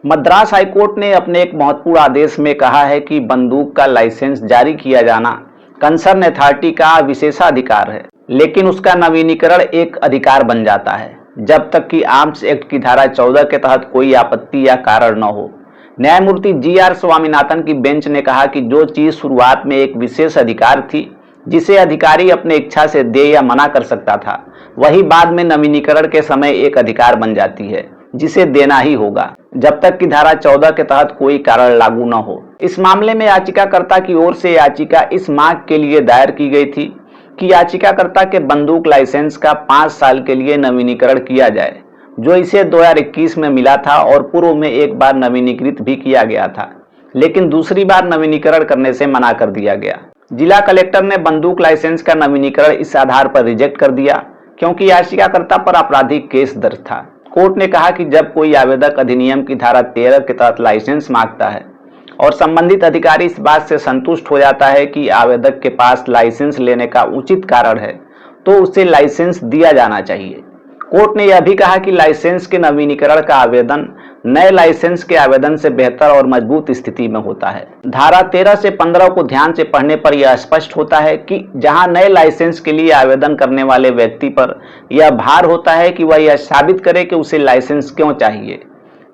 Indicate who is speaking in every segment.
Speaker 1: Madras high court ने अपने एक महत्वपूर्ण आदेश में कहा है कि बंदूक का लाइसेंस जारी किया जाना कंसर्न अथॉरिटी का विशेषाधिकार है, लेकिन उसका नवीनीकरण एक अधिकार बन जाता है जब तक कि आर्म्स एक्ट की धारा 14 के तहत कोई आपत्ति या कारण न हो। न्यायमूर्ति जी.आर. स्वामीनाथन की बेंच ने कहा कि जो चीज शुरुआत में एक विशेष अधिकार थी जिसे अधिकारी अपने इच्छा से दे या मना कर सकता था, वही बाद में नवीनीकरण के समय एक अधिकार बन जाती है जिसे देना ही होगा जब तक कि धारा 14 के तहत कोई कारण लागू न हो। इस मामले में याचिकाकर्ता की ओर से याचिका इस मांग के लिए दायर की गई थी कि याचिकाकर्ता के बंदूक लाइसेंस का 5 साल के लिए नवीनीकरण किया जाए, जो इसे 2021 में मिला था और पूर्व में एक बार नवीनीकृत भी किया गया था, लेकिन दूसरी बार नवीनीकरण करने से मना कर दिया गया। जिला कलेक्टर ने बंदूक लाइसेंस का नवीनीकरण इस आधार पर रिजेक्ट कर दिया क्योंकि याचिकाकर्ता पर आपराधिक केस दर्ज था। कोर्ट ने कहा कि जब कोई आवेदक अधिनियम की धारा 13 के तहत लाइसेंस मांगता है और संबंधित अधिकारी इस बात से संतुष्ट हो जाता है कि आवेदक के पास लाइसेंस लेने का उचित कारण है, तो उसे लाइसेंस दिया जाना चाहिए। कोर्ट ने यह भी कहा कि लाइसेंस के नवीनीकरण का आवेदन नए लाइसेंस के आवेदन से बेहतर और मजबूत स्थिति में होता है। धारा 13 से 15 को ध्यान से पढ़ने पर यह स्पष्ट होता है कि जहां नए लाइसेंस के लिए आवेदन करने वाले व्यक्ति पर यह भार होता है कि वह यह साबित करे कि उसे लाइसेंस क्यों चाहिए,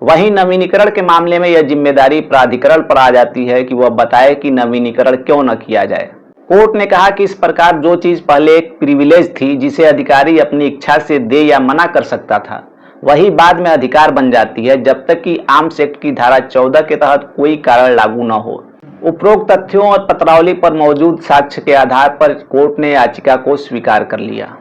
Speaker 1: वहीं नवीनीकरण के मामले में यह जिम्मेदारी प्राधिकरण पर आ जाती है कि वह बताए कि नवीनीकरण क्यों न किया जाए। कोर्ट ने कहा कि इस प्रकार जो चीज पहले एक प्रिविलेज थी जिसे अधिकारी अपनी इच्छा से दे या मना कर सकता था, वही बाद में अधिकार बन जाती है जब तक कि आर्म्स एक्ट की धारा 14 के तहत कोई कारण लागू न हो। उपरोक्त तथ्यों और पत्रावली पर मौजूद साक्ष्य के आधार पर कोर्ट ने याचिका को स्वीकार कर लिया।